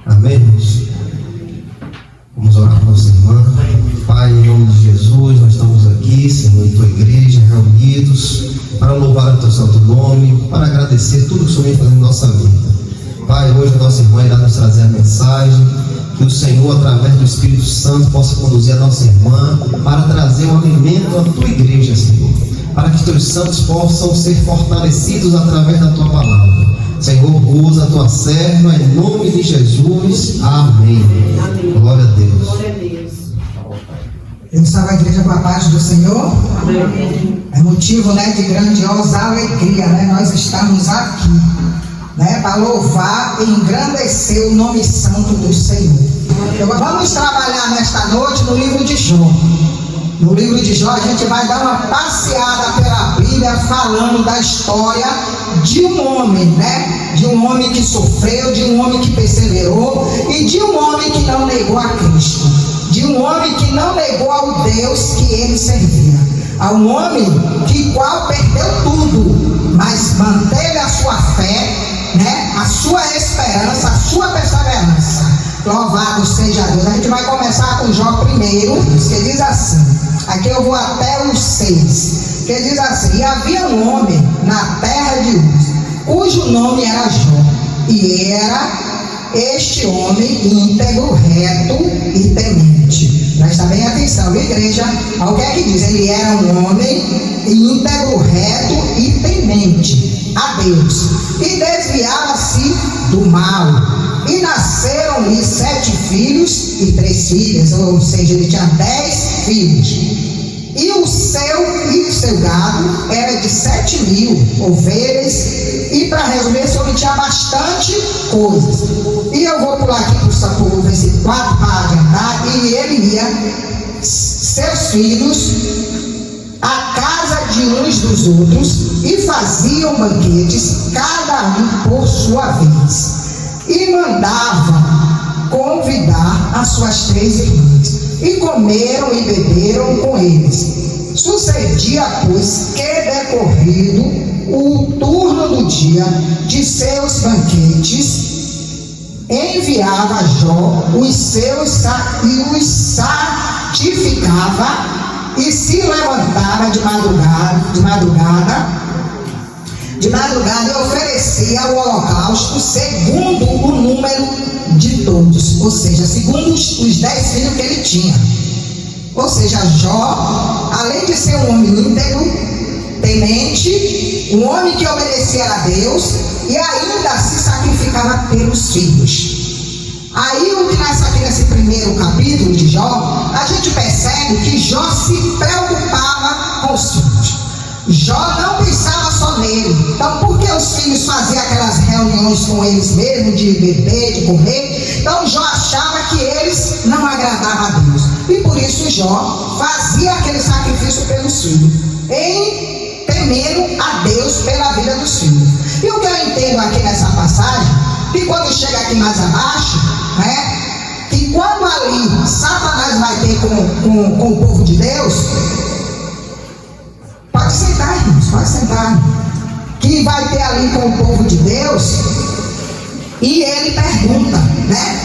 Amém, irmãos? Vamos orar por nossa irmã. Pai, em nome de Jesus, nós estamos aqui, Senhor, em tua igreja, reunidos para louvar o teu santo nome, para agradecer tudo que o Senhor vem fazendo em nossa vida. Pai, hoje a nossa irmã irá nos trazer a mensagem, que o Senhor, através do Espírito Santo, possa conduzir a nossa irmã para trazer um alimento à tua igreja, Senhor, para que teus santos possam ser fortalecidos através da tua palavra. Senhor, usa a tua serva em nome de Jesus. Amém. Amém. Glória a Deus. Glória a Deus. Eu salvo a igreja com a paz do Senhor. Amém. É motivo, de grandiosa alegria, nós estamos aqui, para louvar e engrandecer o nome santo do Senhor. Então, vamos trabalhar nesta noite no livro de Jó. No livro de Jó a gente vai dar uma passeada pela Bíblia falando da história de um homem, de um homem que sofreu, de um homem que perseverou e de um homem que não negou a Cristo, de um homem que não negou ao Deus que ele servia, a um homem que qual perdeu tudo, mas manteve a sua fé, a sua esperança, a sua perseverança. Louvado seja Deus. A gente vai começar com Jó primeiro, que diz assim, aqui eu vou até os 6, que diz assim: e havia um homem na terra de Uz, cujo nome era Jó, e era este homem íntegro, reto e temente. Presta bem atenção, igreja, ao que é que diz? Ele era um homem íntegro, reto e temente a Deus, e desviava-se do mal. E nasceram-lhe 7 filhos e 3 filhas, ou seja, ele tinha 10 filhos. E o seu gado era de 7.000 ovelhas. E para resumir, esse homem tinha bastante coisas. E eu vou pular aqui para o versículo 4 para adiantar. E ele ia, seus filhos, à casa de uns dos outros, e faziam banquetes, cada um por sua vez. E mandava convidar as suas 3 irmãs, e comeram e beberam com eles. Sucedia, pois, que decorrido o turno do dia de seus banquetes, enviava a Jó os seus e os santificava, e se levantava de madrugada e oferecia o holocausto segundo o número de todos, ou seja, segundo os 10 filhos que ele tinha. Ou seja, Jó, além de ser um homem íntegro, temente, um homem que obedecia a Deus e ainda se sacrificava pelos filhos. Aí, o que nós aqui nesse primeiro capítulo de Jó, a gente percebe que Jó se preocupava com os filhos. Jó não pensava só nele. Então, porque os filhos faziam aquelas reuniões com eles mesmos, de beber, de comer, então Jó achava que eles não agradavam a Deus. E por isso Jó fazia aquele sacrifício pelos filhos, em temendo a Deus pela vida dos filhos. E o que eu entendo aqui nessa passagem, que quando chega aqui mais abaixo, que quando ali Satanás vai ter com o povo de Deus, pode sentar, irmãos, pode sentar, que vai ter ali com o povo de Deus, e ele pergunta,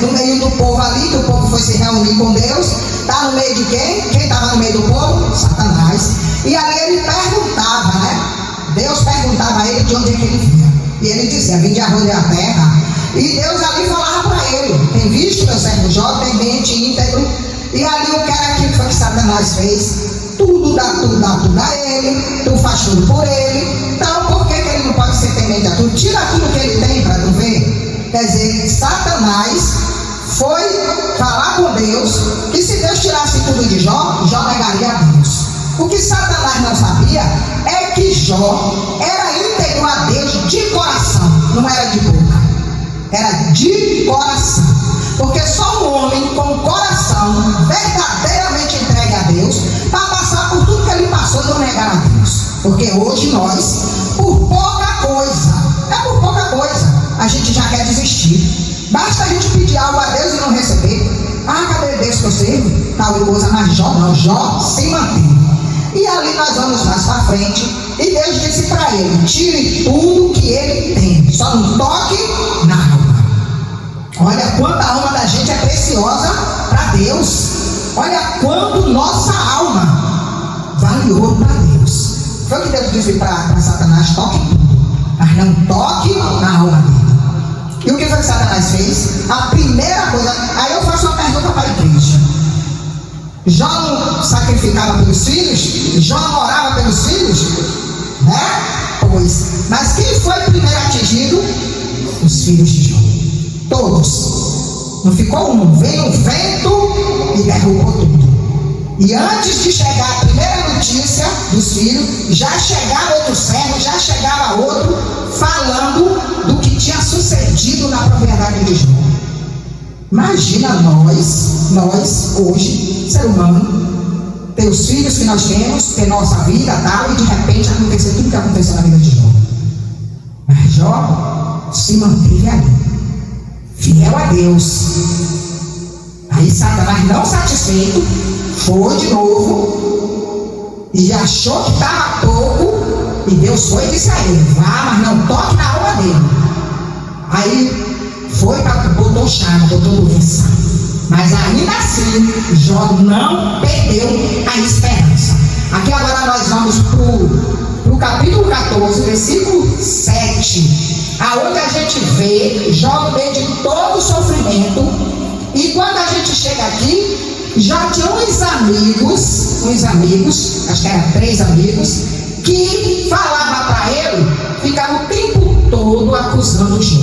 no meio do povo ali, que o povo foi se reunir com Deus, está no meio de quem? Quem estava no meio do povo? Satanás. E ali ele perguntava, Deus perguntava a ele de onde é que ele vinha, e ele dizia: vim de arroz da terra. E Deus ali falava para ele: tem visto meu servo Jó, temente, íntegro. E ali o que era aquilo que Satanás fez? Tudo dá a ele, tu faz tudo por ele. Então por que ele não pode ser temente a tudo? Tira tudo que ele tem para tu ver. Quer dizer, Satanás foi falar com Deus que se Deus tirasse tudo de Jó, Jó negaria a Deus. O que Satanás não sabia é que Jó era íntegro a Deus de coração, não era de boca, era de coração. Porque só um homem com o coração verdadeiramente entregue a Deus, para passar por tudo que ele passou e não negar a Deus. Porque hoje nós, por pouca coisa, a gente já quer desistir. Basta a gente pedir algo a Deus e não receber. Cadê Deus que eu sirvo? Tal coisa, mas Jó não, Jó se mantém. E ali nós vamos mais para frente, e Deus disse para ele: tire tudo que ele tem, só não toque na alma. Olha quanto a alma da gente é preciosa para Deus. Olha quanto nossa alma vale ouro para Deus. Foi o que Deus disse para Satanás: toque tudo, mas não toque na alma dele. E o que foi que Satanás fez? A primeira coisa, aí eu faço uma pergunta para a igreja: Jó não sacrificava pelos filhos? Jó não orava pelos filhos? Né? Pois, mas quem foi primeiro atingido? Os filhos de Jó. Todos. Não ficou um. Veio um vento e derrubou tudo. E antes de chegar a primeira notícia dos filhos, já chegava outro servo, já chegava outro, falando do que tinha sucedido na propriedade de Jó. Imagina nós hoje, ser humano, ter os filhos que nós temos, ter nossa vida tal, e de repente acontecer tudo que aconteceu na vida de Jó. Mas Jó se manteve ali, fiel a Deus. Aí Satanás, não satisfeito, foi de novo e achou que estava pouco, e Deus foi e disse a ele: vá, mas não toque na alma dele. Aí foi, botou chaga, botou doença. Mas ainda assim, Jó não perdeu a esperança. Aqui agora nós vamos para o capítulo 14, versículo 7, aonde a gente vê Jó no meio de todo o sofrimento. E quando a gente chega aqui, já tinha uns amigos, acho que eram 3 amigos, que falavam para ele, ficavam o tempo todo acusando Jó.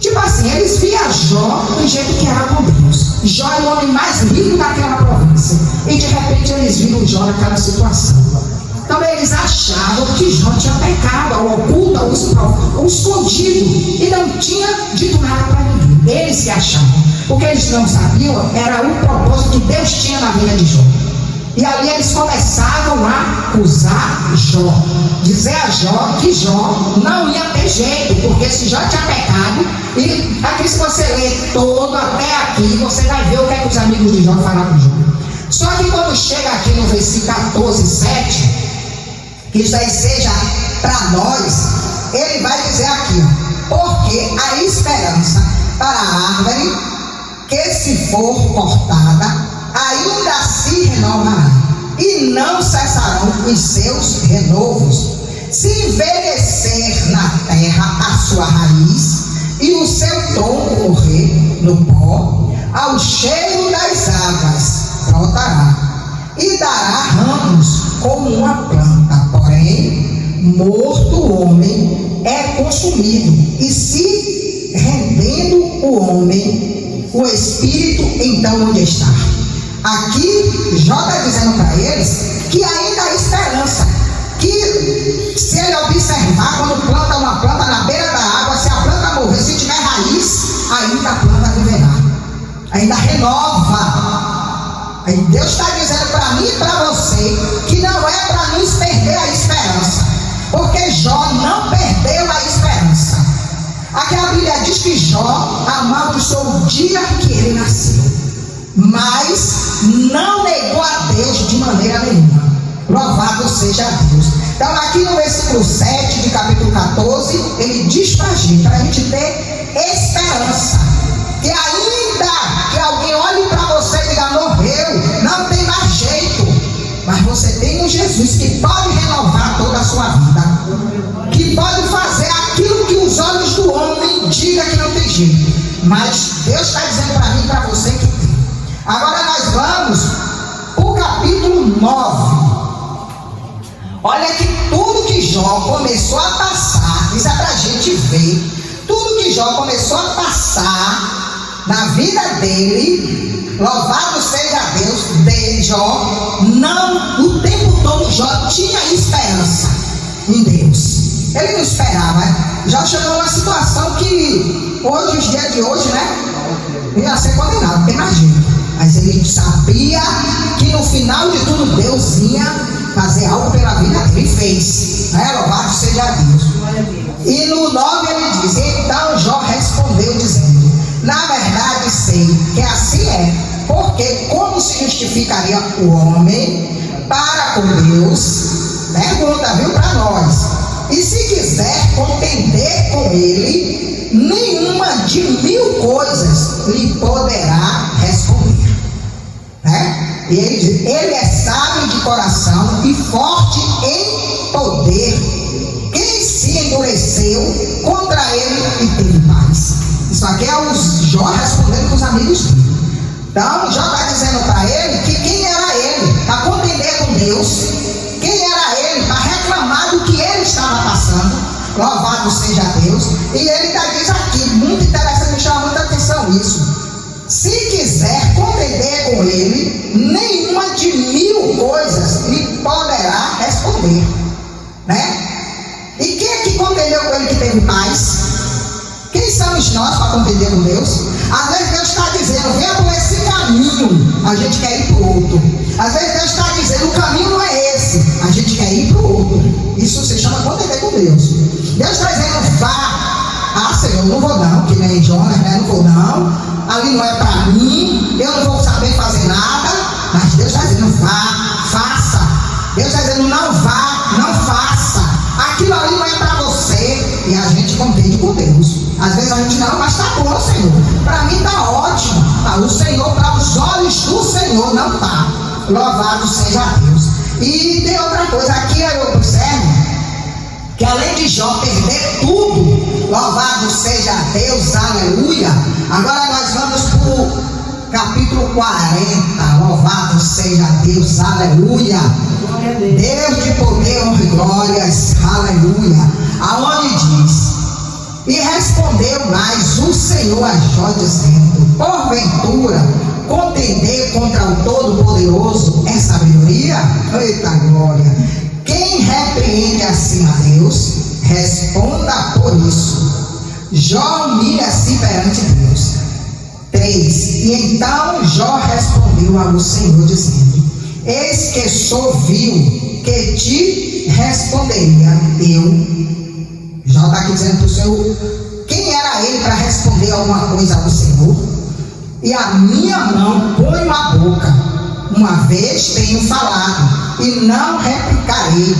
Tipo assim, eles viam Jó do jeito que era com Deus. Jó era o homem mais rico daquela província. E de repente eles viram Jó naquela situação. Então eles achavam que Jó tinha pecado, ao oculto, ao escondido. E não tinha dito nada para ninguém. Eles se achavam. O que eles não sabiam era o propósito que Deus tinha na vida de Jó. E ali eles começavam a acusar Jó, dizer a Jó que Jó não ia ter jeito, porque se Jó tinha pecado, e aqui se você ler todo até aqui, você vai ver o que é que os amigos de Jó falaram com Jó. Só que quando chega aqui no versículo 14, 7, que isso aí seja para nós, ele vai dizer aqui, ó: porque a esperança para a árvore que se for cortada ainda se renovará, e não cessarão os seus renovos. Se envelhecer na terra a sua raiz, e o seu tronco morrer no pó, ao cheiro das águas brotará, e dará ramos como uma planta. Porém, morto o homem é consumido, e se rendendo o homem, o espírito então onde está? Aqui Jó está dizendo para eles que ainda há esperança, que se ele observar, quando planta uma planta na beira da água, se a planta morrer, se tiver raiz, ainda a planta viverá, ainda renova. Aí Deus está dizendo para mim e para você que não é para nos perder a esperança, porque Jó não perdeu a esperança. Aqui a Bíblia diz que Jó amaldiçoou o dia que ele nasceu, mas não negou a Deus de maneira nenhuma. Louvado seja Deus. Então aqui no versículo 7 de capítulo 14, ele diz para a gente ter esperança, que ainda que alguém olhe para você e diga: morreu, não tem mais jeito, mas você tem um Jesus que pode renovar toda a sua vida, que pode fazer aquilo que os olhos do homem digam que não tem jeito, mas Deus está dizendo para mim e para você que tem. Agora nós vamos para o capítulo 9. Olha que tudo que Jó começou a passar, isso é para a gente ver, tudo que Jó começou a passar na vida dele, louvado seja Deus, de Jó, não, o tempo todo Jó tinha esperança em Deus. Ele não esperava, já chegou uma situação que hoje, os dias de hoje, né, ia ser condenado, tem mais jeito. Mas ele sabia que no final de tudo Deus ia fazer algo pela vida dele, e fez, né? Louvado seja Deus. E no 9 ele diz: então Jó respondeu dizendo: na verdade sei que assim é, porque como se justificaria o homem para com Deus? Pergunta, viu, para nós. E se quiser contender com ele, nenhuma de 1000 coisas lhe poderá responder. Né? E ele diz, ele é sábio de coração e forte em poder. Quem se endureceu contra ele e teve paz? Isso aqui é o Jó respondendo com os amigos dele. Então, Jó está dizendo para ele que quem era ele para contender com Deus, quem era ele para reclamar do que ele estava passando. Louvado seja Deus. E ele diz aqui, muito interessante, me chama muita atenção isso. Se quiser contender com ele, nenhuma de 1000 coisas lhe poderá responder. Né? E quem é que contendeu com ele que teve paz? Quem somos nós para contender com Deus? Às vezes Deus está dizendo, venha por esse caminho, a gente quer ir para o outro. Às vezes Deus está dizendo, o caminho não é esse, a gente quer ir para o outro. Isso se chama contender com Deus. Deus está dizendo, vá. Ah, Senhor, não vou não, que nem Jonas, né? Não vou não, ali não é para mim, eu não vou saber fazer nada. Mas Deus está dizendo, vá, faça. Deus está dizendo, não vá, não faça. Aquilo ali não é para você. E a gente contende com Deus. Às vezes a gente não, mas está bom, Senhor. Para mim está ótimo. O Senhor, para os olhos do Senhor, não está. Louvado seja Deus. E tem outra coisa, aqui eu observo que além de Jó perder tudo, louvado seja Deus, aleluia. Agora nós vamos para o capítulo 40, louvado seja Deus, aleluia. Deus de poder, honra e glórias, aleluia. Aonde diz, e respondeu mais o Senhor a Jó dizendo, porventura contender contra o Todo-Poderoso é sabedoria? Eita glória. Quem repreende assim a Deus, responda por isso. Jó humilha-se perante Deus. 3. E então Jó respondeu ao Senhor dizendo, eis que sou vil, que te responderia eu. Jó está aqui dizendo para o Senhor, quem era ele para responder alguma coisa ao Senhor? E a minha mão põe na boca, uma vez tenho falado, e não replicarei,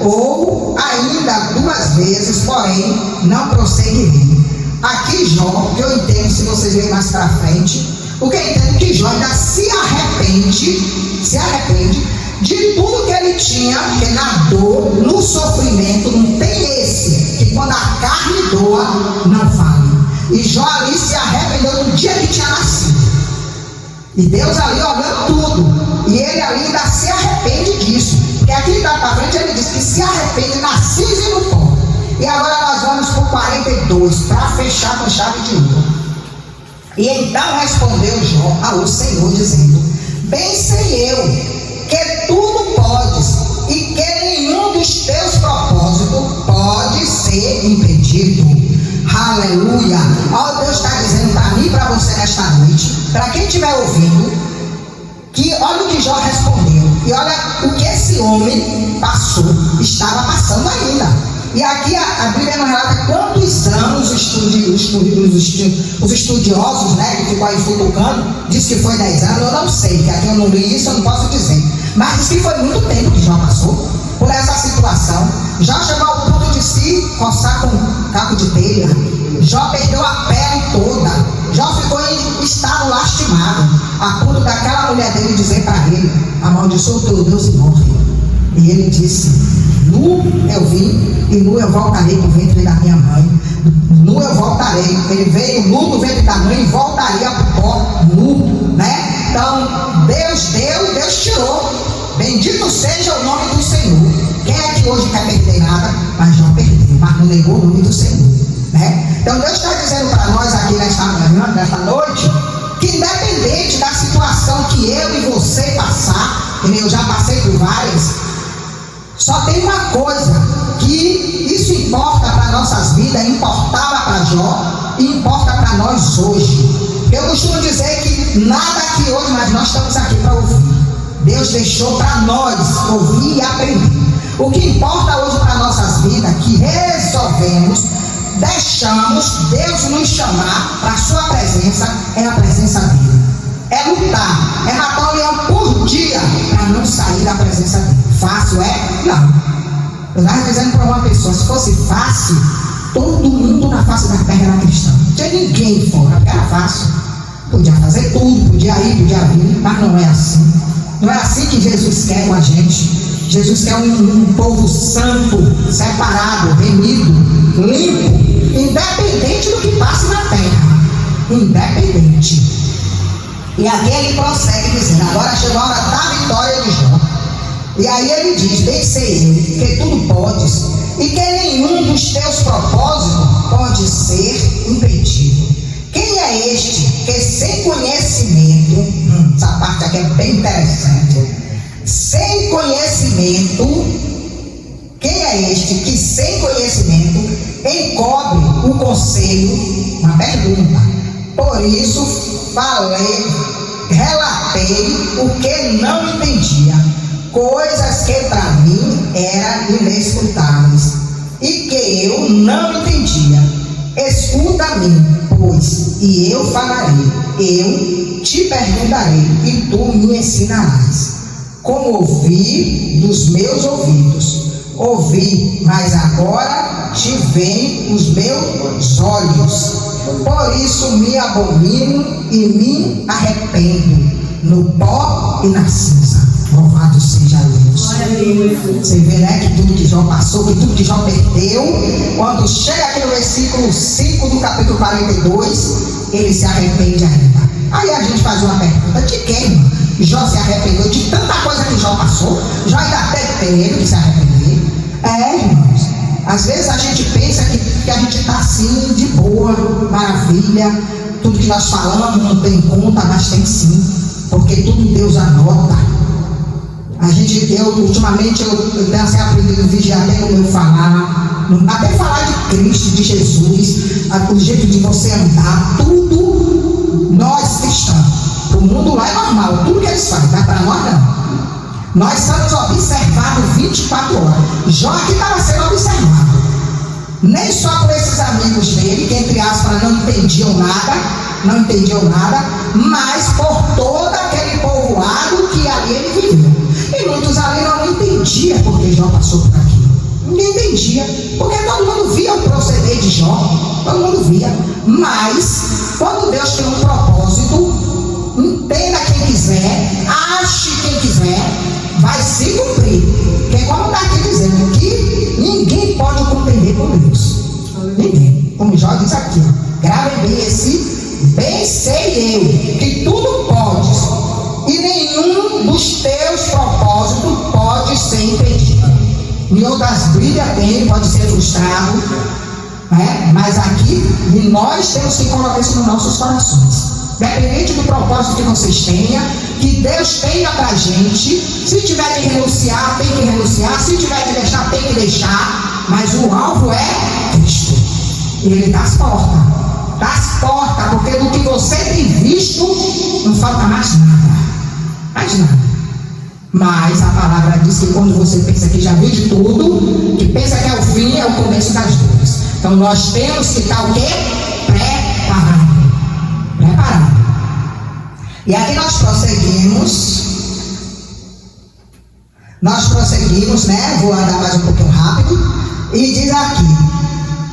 ou ainda 2 vezes, porém não prosseguirei. Aqui Jó, que eu entendo, se vocês lerem mais para frente, o que eu entendo que Jó ainda se arrepende de tudo que ele tinha, que na dor, no sofrimento, não tem esse, que quando a carne doa, não fale. E Jó ali se arrependeu no dia que tinha nascido. E Deus ali olhando tudo. E ele ali ainda se arrepende disso. Porque aqui para frente ele diz que se arrepende na cinza e no pó. E agora nós vamos para o 42, para fechar com chave de ouro. E então respondeu Jó ao Senhor, dizendo, bem sei eu, que tudo podes, e que nenhum dos teus propósitos pode ser impedido. Aleluia. Ó, Deus está dizendo para mim e para você nesta noite, para quem estiver ouvindo, que olha o que Jó respondeu, e olha o que esse homem passou, estava passando ainda. E aqui a Bíblia não relata quantos anos os estudiosos, né, que ficam aí futucando, diz que foi 10 anos, eu não sei, que aqui eu não li isso, eu não posso dizer. Mas diz que foi muito tempo que Jó passou por essa situação. Jó chegou ao ponto de se coçar com caco de telha. Jó perdeu a pele toda. Jó ficou em estado lastimado, a ponto daquela mulher dele dizer para ele, amaldiçoa o teu Deus e morre. E ele disse, nu eu vim e nu eu voltarei para o ventre da minha mãe. Nu eu voltarei. Ele veio nu do ventre da mãe e voltaria para o pó nu, né? Então Deus deu, Deus tirou. Bendito seja o nome do Senhor. Quem é que hoje quer perder nada? Mas Jó perdeu, mas não negou o nome do Senhor, né? Então Deus está dizendo para nós aqui nesta noite, que independente da situação que eu e você passar, que eu já passei por várias, só tem uma coisa, que isso importa para nossas vidas, importava para Jó e importa para nós hoje. Eu costumo dizer que nada aqui hoje, mas nós estamos aqui para ouvir. Deus deixou para nós ouvir e aprender. O que importa hoje para nossas vidas, que resolvemos, deixamos Deus nos chamar para a sua presença, é a presença dele. É lutar, é matar um leão por dia para não sair da presença dele. Fácil é? Não. Eu estava dizendo para uma pessoa, se fosse fácil, todo mundo na face da terra era cristão. Tinha ter ninguém fora, porque era fácil. Podia fazer tudo, podia ir, podia vir, mas não é assim. Não é assim que Jesus quer com a gente. Jesus quer um povo santo, separado, remido, limpo, independente do que passe na terra. Independente. E aqui ele prossegue dizendo: agora chegou a hora da vitória de Jó. E aí ele diz: bem sei eu que tudo podes, e que nenhum dos teus propósitos pode ser impedido. Quem é este que sem conhecimento, essa parte aqui é bem interessante, sem conhecimento, quem é este que sem conhecimento encobre o conselho? Uma pergunta. Por isso relatei o que não entendia, coisas que para mim eram inescrutáveis e que eu não entendia. Escuta-me, pois, e eu falarei, eu te perguntarei, e tu me ensinarás. Como ouvi dos meus ouvidos, ouvi, mas agora te veem os meus olhos. Por isso me abomino e me arrependo no pó e na cinza. Louvado seja Deus. Você vê, né, que tudo que Jó passou, que tudo que Jó perdeu, quando chega aqui no versículo 5 do capítulo 42, ele se arrepende ainda. Aí a gente faz uma pergunta: de quem? Jó se arrependeu de tanta coisa que Jó passou. Jó ainda teve que se arrepender. Irmãos, às vezes a gente pensa que a gente está assim, de boa, maravilha, tudo que nós falamos não tem conta, mas tem sim, porque tudo Deus anota. Ultimamente eu tenho assim aprendido a vigiar até no meu falar, até falar de Cristo, de Jesus, o jeito de você andar, tudo nós cristãos. O mundo lá é normal, tudo que eles fazem, mas para nós não. Nós somos observados 24 horas. Jó aqui estava sendo observado. Nem só por esses amigos dele, que entre aspas não entendiam nada, mas por todo aquele povoado que ali ele viveu. E muitos ali não entendiam porque Jó passou por aquilo. Ninguém entendia, porque todo mundo via o proceder de Jó, todo mundo via. Mas, quando Deus tem um propósito, entenda quem quiser, ache quem quiser, vai se cumprir. Porque como está aqui dizendo que ninguém pode compreender com Deus. Ninguém. Como Jó diz aqui, gravem bem esse: bem sei eu que tudo podes, e nenhum dos teus propósitos pode ser impedido. Em outras Bíblias tem, pode ser frustrado, né? Mas aqui nós temos que colocar isso nos nossos corações. Independente do propósito que vocês tenham, que Deus tenha pra gente. Se tiver de renunciar, tem que renunciar. Se tiver de deixar, tem que deixar. Mas o alvo é Cristo. Ele está às portas. Está às portas, porque do que você tem visto, não falta mais nada. Mais nada. Mas a palavra diz que quando você pensa que já viu de tudo, que pensa que é o fim, é o começo das dores. Então nós temos que estar o quê? Preparado. E aqui nós prosseguimos, né? Vou andar mais um pouquinho rápido. E diz aqui: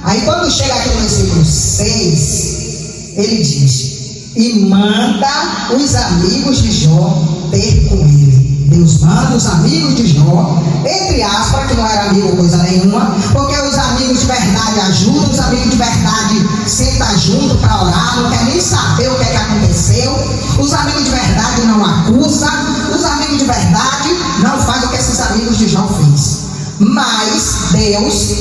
aí quando chega aqui no versículo 6, ele diz: e manda os amigos de Jó ter com ele. Deus manda os amigos de Jó, entre aspas, que não era amigo coisa nenhuma, porque os amigos de verdade ajudam, os amigos de verdade sentam junto para orar, não quer nem saber o que é que aconteceu. Os amigos de verdade não acusam, os amigos de verdade não fazem o que esses amigos de Jó fez. Mas Deus,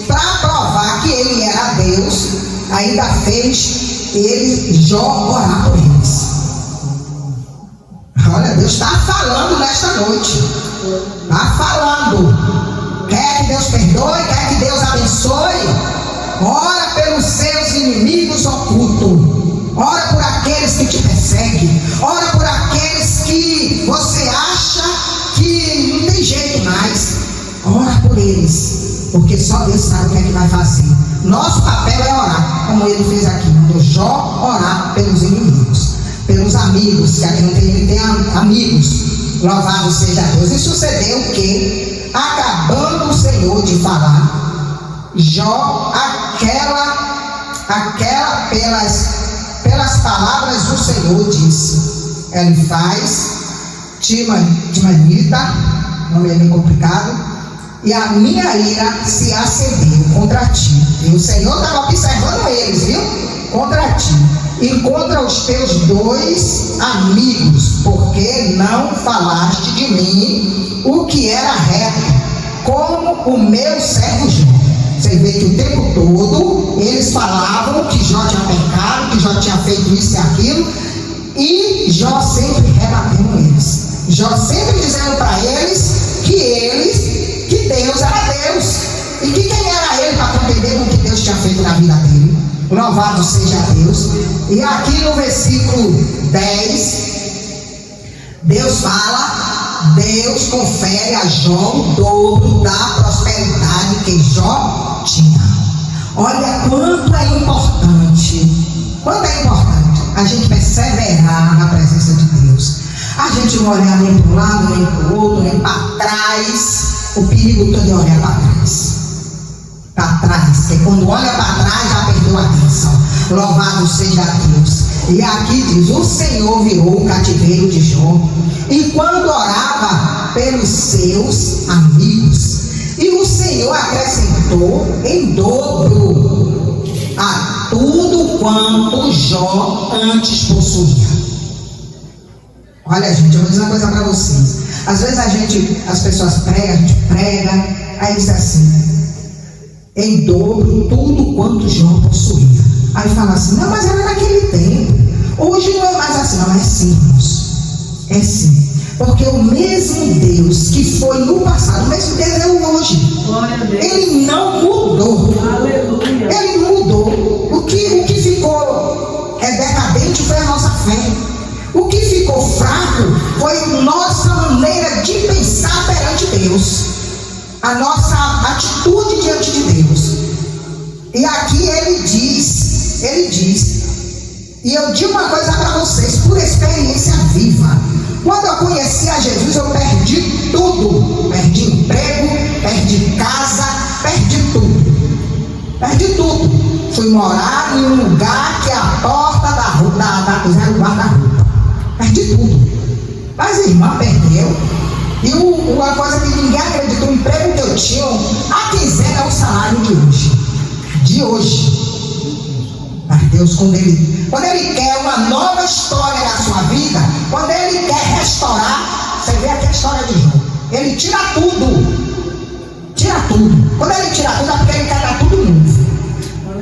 para provar que ele era Deus, ainda fez Jó orar por eles. Olha, Deus está falando nesta noite. Está falando. Quer que Deus perdoe, quer que Deus abençoe. Ora pelos seus inimigos ocultos. Ora por aqueles que te perseguem. Ora por aqueles que você acha que não tem jeito mais. Ora por eles. Porque só Deus sabe o que é que vai fazer. Nosso papel é orar, como ele fez aqui. Mandou Jó orar pelos inimigos, pelos amigos, que aqui não tem amigos. Louvado seja Deus. E sucedeu que, acabando o Senhor de falar, Jó, aquela pelas palavras do Senhor disse: Elifaz, Timanita, nome é bem complicado, e a minha ira se acendeu contra ti. E o Senhor estava observando eles, viu? Contra ti e contra os teus 2 amigos, porque não falaste de mim o que era reto, como o meu servo Jó. Você vê que o tempo todo eles falavam que Jó tinha pecado, que Jó tinha feito isso e aquilo, e Jó sempre rebatendo eles. Jó sempre dizendo para eles que Deus era Deus, e que quem era ele para compreender com o que Deus tinha feito na vida dele. Louvado seja Deus. E aqui no versículo 10, Deus confere a Jó o dobro da prosperidade que Jó tinha. Olha quanto é importante a gente perseverar na presença de Deus. A gente não olhar nem para um lado, nem para o outro, nem para trás. O perigo todo é olhar para trás. Para trás, porque quando olha para trás já perdeu a atenção. Louvado seja Deus. E aqui diz: o Senhor virou o cativeiro de Jó, e quando orava pelos seus amigos, e o Senhor acrescentou em dobro a tudo quanto Jó antes possuía. Olha, gente, eu vou dizer uma coisa para vocês. Às vezes as pessoas pregam, a gente prega, aí diz assim: em dobro tudo quanto Jó possuía. Aí fala assim: não, mas era naquele tempo. Hoje não é mais assim. Não, é sim, irmãos. É sim. Porque o mesmo Deus que foi no passado, o mesmo Deus é o hoje. Ele não mudou. Aleluia. Ele não mudou. O que ficou decadente foi a nossa fé. O que ficou fraco foi nossa maneira de pensar perante Deus, a nossa atitude diante de Deus. E aqui ele diz, e eu digo uma coisa para vocês, por experiência viva: quando eu conheci a Jesus, eu perdi tudo. Perdi emprego, perdi casa, perdi tudo. Fui morar em um lugar que a porta da cozinha era o guarda-roupa. Perdi tudo. Mas a irmã perdeu. E uma coisa que ninguém acreditou: o emprego que eu tinha, a quinzena é o salário de hoje. Mas Deus, quando ele quer uma nova história na sua vida, quando ele quer restaurar, você vê aqui a história de Jó. Ele tira tudo. Quando ele tira tudo, é porque ele quer dar tudo novo.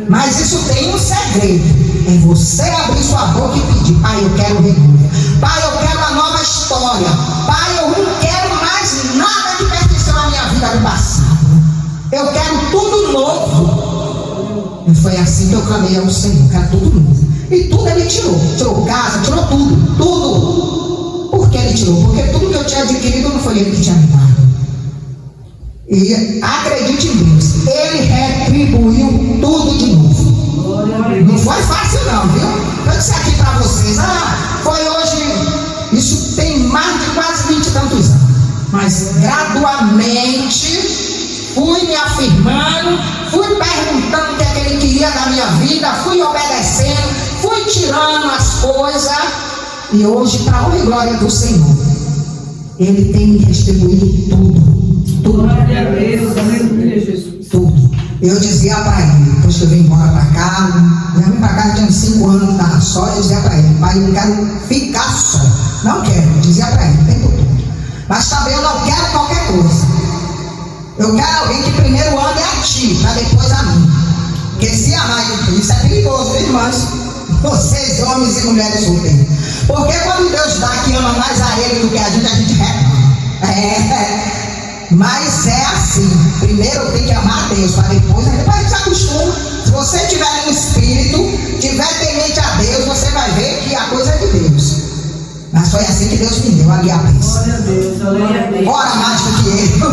Mas isso tem um segredo: é você abrir sua boca e pedir: Pai, eu quero renovo. Pai, eu quero uma nova história. Pai, eu não quero mais nada que pertenceu à minha vida do passado. Eu quero tudo novo. E foi assim que eu clamei ao Senhor: eu quero tudo novo. E tudo ele tirou. Tirou casa, tirou tudo. Por que ele tirou? Porque tudo que eu tinha adquirido não foi ele que tinha me dado. E acredite em Deus, ele retribuiu tudo de novo. Não foi fácil não, viu? Eu disse aqui para vocês: foi hoje, isso tem mais de quase 20 e tantos anos. Mas gradualmente fui me afirmando, fui perguntando o que é que ele queria da minha vida, fui obedecendo, fui tirando as coisas, e hoje, para a honra e glória do Senhor, ele tem me retribuído tudo. Glória a Deus, aleluia, Jesus. Tudo. Eu dizia para ele, depois que eu vim embora para cá, eu vim para cá, tinha uns 5 anos, estava só. Eu dizia para ele: Pai, eu não quero ficar só. Não quero. Eu dizia para ele o tempo todo. Mas também eu não quero qualquer coisa. Eu quero alguém que primeiro ame a ti, para depois a mim. Porque se amar, isso é perigoso, viu, irmãos? Vocês, homens e mulheres solteiros. Porque quando Deus dá que ama mais a ele do que a gente reclama. Mas é assim: primeiro tem que amar a Deus, para depois a gente se acostuma. Se você estiver no Espírito, estiver temente a Deus, você vai ver que a coisa é de Deus. Mas foi assim que Deus me deu ali a bênção. Glória a Deus, glória a Deus. Ora mais do que eu,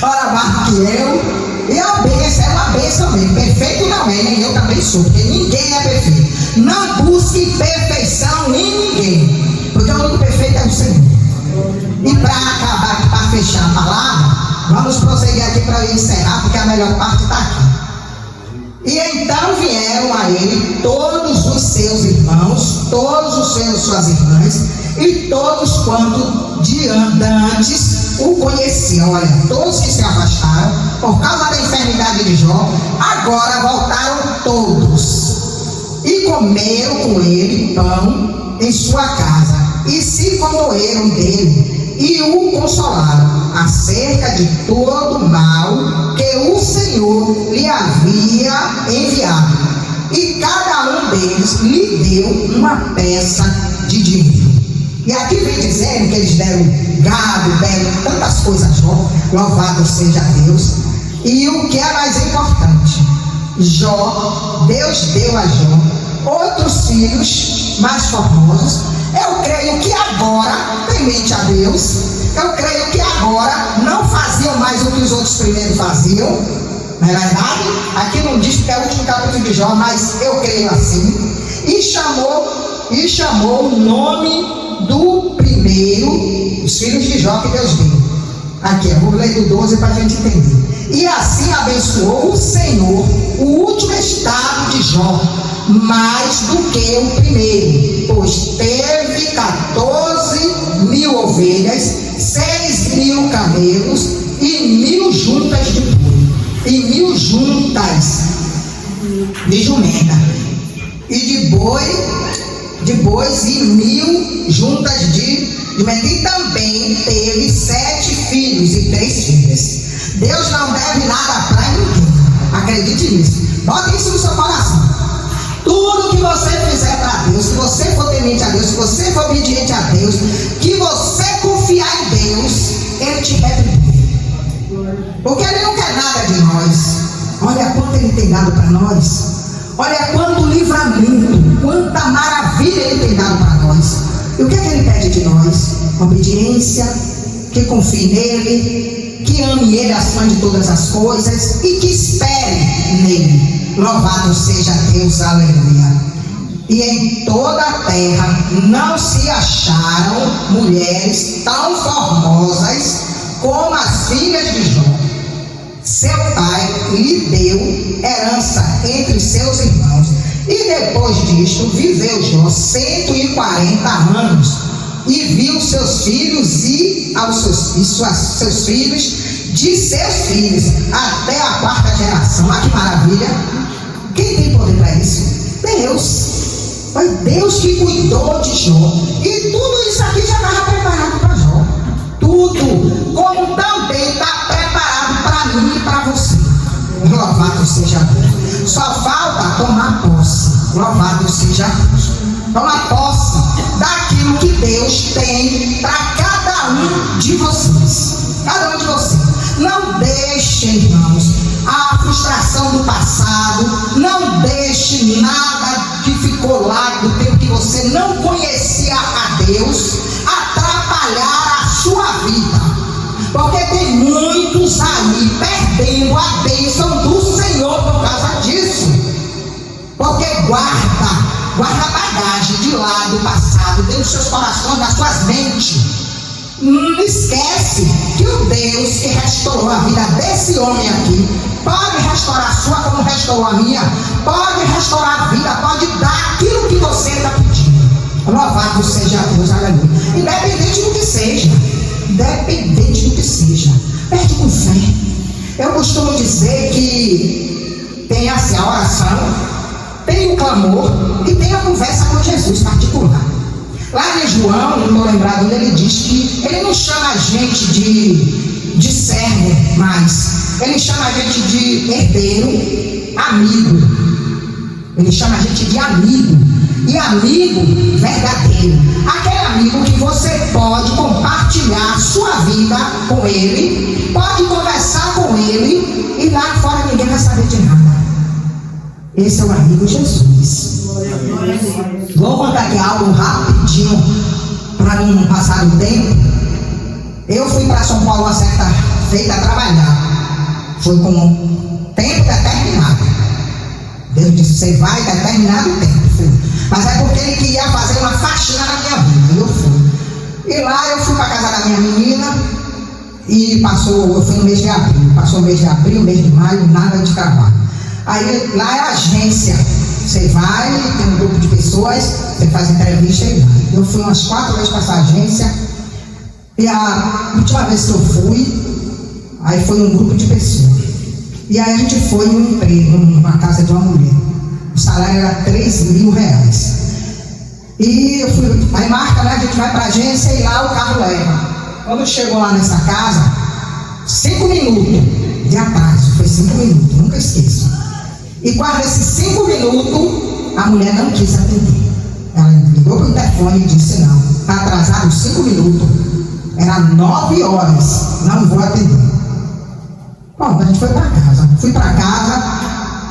ora mais do que eu. E a bênção é uma bênção mesmo. Perfeito não é, nem eu também sou, porque ninguém é perfeito. Não busque perfeição em ninguém, porque o único perfeito é o Senhor. E para acabar, para fechar a palavra, vamos prosseguir aqui para eu encerrar, porque a melhor parte está aqui. E então vieram a ele todos os seus irmãos, todos os seus suas irmãs, e todos quanto de antes o conheciam. Olha, todos que se afastaram por causa da enfermidade de Jó, agora voltaram todos e comeram com ele pão em sua casa, e se comoveram dele e o consolaram acerca de todo o mal que o Senhor lhe havia enviado, e cada um deles lhe deu uma peça de dinheiro. E aqui vem dizendo que eles deram gado, deram tantas coisas a Jó, louvado seja Deus. E o que é mais importante, Deus deu a Jó outros filhos mais formosos. Eu creio que agora, temente a Deus, eu creio que agora não faziam mais o que os outros primeiro faziam, não é verdade? Aqui não diz que é o último capítulo de Jó, mas eu creio assim. E chamou o nome do primeiro, os filhos de Jó que Deus deu. Aqui, eu vou ler do 12 para a gente entender. E assim abençoou o Senhor o último estado de Jó, mais do que o primeiro, pois teve 14.000 ovelhas, 6.000 camelos e 1.000 juntas de boi, e 1.000 juntas de jumenta, e de bois e 1.000 juntas de jumenta, e também teve 7 filhos e 3 filhas. Deus não deve nada para ninguém, acredite nisso, bote isso no seu coração. Tudo que você fizer para Deus, se você for temente a Deus, se você for obediente a Deus, que você confiar em Deus, Ele te retribui. Porque Ele não quer nada de nós. Olha quanto Ele tem dado para nós. Olha quanto livramento, quanta maravilha Ele tem dado para nós. E o que é que Ele pede de nós? Obediência, que confie nele, que ame Ele acima de todas as coisas e que espere nele. Louvado seja Deus, aleluia. E em toda a terra não se acharam mulheres tão formosas como as filhas de Jó. Seu pai lhe deu herança entre seus irmãos. E depois disto viveu Jó 140 anos. E viu seus filhos e seus filhos de seus filhos até a 4ª geração. Olha que maravilha. Quem tem poder para isso? Deus. Foi Deus que cuidou de Jó. E tudo isso aqui já estava preparado para Jó. Tudo. Como também está preparado para mim e para você. Louvado seja Deus. Só falta tomar posse. Louvado seja Deus. Tomar posse daquilo que Deus tem para cada um de vocês. Cada um de vocês. Não deixe, irmãos, a frustração do passado, não deixe nada que ficou lá do tempo que você não conhecia a Deus atrapalhar a sua vida, porque tem muitos aí perdendo a bênção do Senhor por causa disso, porque guarda bagagem de lá do passado dentro dos seus corações, das suas mentes. Não esquece que o Deus que restaurou a vida desse homem aqui pode restaurar a sua como restaurou a minha, pode restaurar a vida, pode dar aquilo que você está pedindo. Louvado seja Deus, aleluia. Independente do que seja, pede com fé. Eu costumo dizer que tem assim a oração, tem o clamor e tem a conversa com Jesus particular. Lá em João, não estou lembrado, ele diz que ele não chama a gente de servo mais, ele chama a gente de herdeiro, amigo. Ele chama a gente de amigo, e amigo verdadeiro, aquele amigo que você pode compartilhar sua vida com ele, pode conversar com ele, e lá fora ninguém vai saber de nada. Esse é o amigo Jesus. Vou contar aqui algo rapidinho para não passar o tempo. Eu fui para São Paulo uma certa feita a trabalhar. Foi com um tempo determinado. Deus disse: você vai determinado o tempo. Fui. Mas é porque Ele queria fazer uma faxina na minha vida. Eu fui. E lá eu fui para a casa da minha menina. E eu fui no mês de abril. Passou o mês de abril, mês de maio, nada de trabalho. Aí lá é a agência. Você vai, tem um grupo de pessoas, você faz entrevista e vai. Eu fui umas 4 vezes para essa agência. E a última vez que eu fui, aí foi um grupo de pessoas. E aí a gente foi em um emprego, numa casa de uma mulher. O salário era R$3.000. E eu fui, aí marca, né? A gente vai para a agência e lá o carro leva. Quando chegou lá nessa casa, 5 minutos de atraso, foi 5 minutos, nunca esqueço. E quase esses 5 minutos, a mulher não quis atender. Ela ligou para o interfone e disse: não, está atrasado 5 minutos. Era 9 horas, não vou atender. Bom, a gente foi para casa. Fui para casa.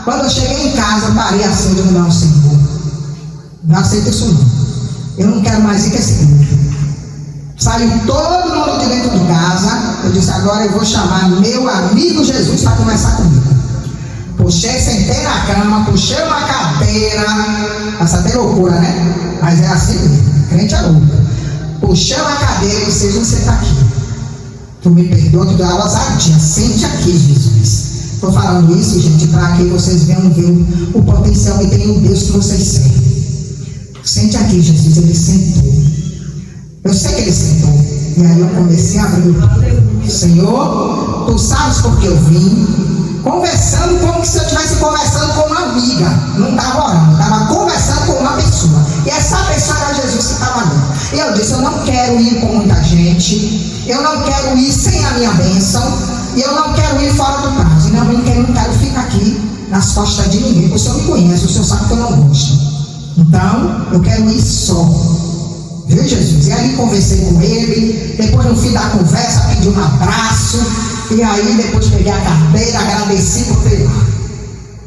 Quando eu cheguei em casa, parei assim e digo: não, Senhor, não aceito isso não. Eu não quero mais ir com esse grupo. Saiu todo mundo de dentro de casa. Eu disse: agora eu vou chamar meu amigo Jesus para conversar comigo. Puxei, sentei na cama, puxei uma cadeira. Essa até loucura, né? Mas é assim mesmo, crente é louco. Puxei uma cadeira e disse: você está aqui. Tu me perdoa, tu dá ousadia. Sente aqui, Jesus. Estou falando isso, gente, para que vocês venham ver o potencial que tem o Deus que vocês servem. Sente aqui, Jesus. Ele sentou. Eu sei que ele sentou. E aí eu comecei a abrir o livro. Senhor, tu sabes por que eu vim. Conversando como se eu estivesse conversando com uma amiga. Não estava orando, estava conversando com uma pessoa. E essa pessoa era Jesus que estava ali. E eu disse: eu não quero ir com muita gente. Eu não quero ir sem a minha bênção. E eu não quero ir fora do prazo. E não quero ficar aqui nas costas de ninguém. Porque o Senhor me conhece, o Senhor sabe que eu não gosto. Então, eu quero ir só. Viu, Jesus? E aí conversei com ele. Depois, no fim da conversa, pedi um abraço. E aí, depois peguei a carteira, agradeci por ter.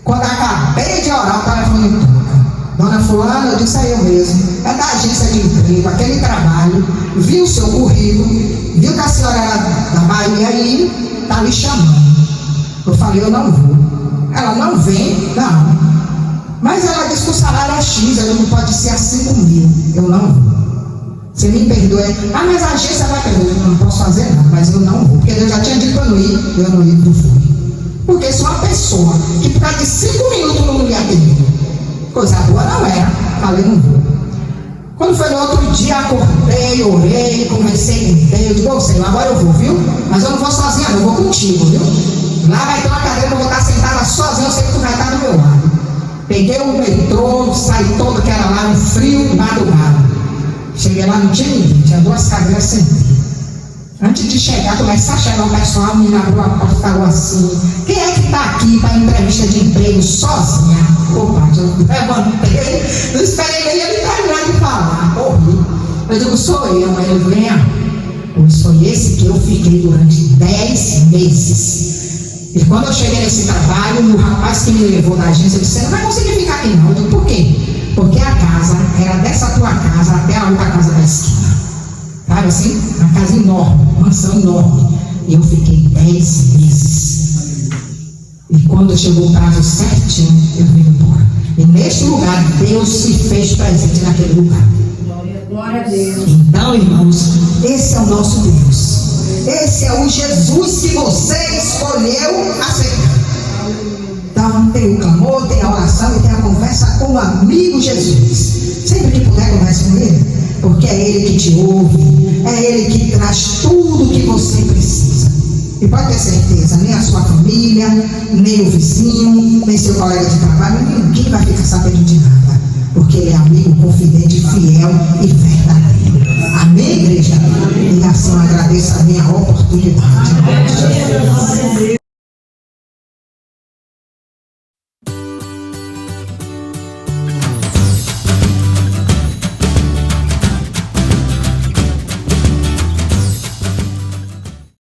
Quando acabei de orar, o telefone toca. Dona Fulana, eu disse: é eu mesmo. É da agência de emprego, aquele trabalho. Viu o seu currículo, viu que a senhora era da Bahia e está lhe chamando. Eu falei: eu não vou. Ela: não vem? Não. Mas ela disse que o salário é X, eu não pode ser a 5.000. Eu não vou. Você me perdoa. Ah, mas a agência vai perdoar. Eu não posso fazer nada, mas eu não vou. Porque Deus já tinha dito para eu não ir, eu não ia, não fui. Porque se uma pessoa que por causa de 5 minutos não me atendeu, coisa boa não era. Falei: não vou. Quando foi no outro dia, acordei, orei, conversei com Deus. Digo: Senhor, agora eu vou, viu? Mas eu não vou sozinha, não, eu vou contigo, viu? Lá vai ter uma cadeira, eu vou estar sentada sozinha, eu sei que tu vai estar do meu lado. Peguei o metrô, saí todo que era lá no frio, madrugada. Cheguei lá, não tinha ninguém, tinha 2 cadeiras sentadas. Antes de chegar, começar a chegar o pessoal, a menina abriu a porta e falou assim: quem é que está aqui para entrevista de emprego sozinha? Opa, eu levantei, não esperei nem ele terminar de falar, corri. Eu digo: sou eu, mas ele: venha. Pois foi esse que eu fiquei durante 10 meses. E quando eu cheguei nesse trabalho, o rapaz que me levou da agência disse: você não vai conseguir ficar aqui não. Eu digo: por quê? Porque a casa era dessa tua casa até a outra casa da esquina. Sabe assim? Uma casa enorme, uma mansão enorme. E eu fiquei 10 meses. E quando chegou o prazo certinho, eu vim embora. E neste lugar, Deus se fez presente naquele lugar. Glória a Deus. Então, irmãos, esse é o nosso Deus. Esse é o Jesus que você escolheu aceitar. Então, tem o clamor, tem a oração e tem a conversa com o amigo Jesus. Sempre que puder, converse com ele. Porque é ele que te ouve, é ele que traz tudo o que você precisa. E pode ter certeza, nem a sua família, nem o vizinho, nem seu colega de trabalho, ninguém vai ficar sabendo de nada. Porque ele é amigo, confidente, fiel e verdadeiro. Amém, igreja? E assim eu agradeço a minha oportunidade.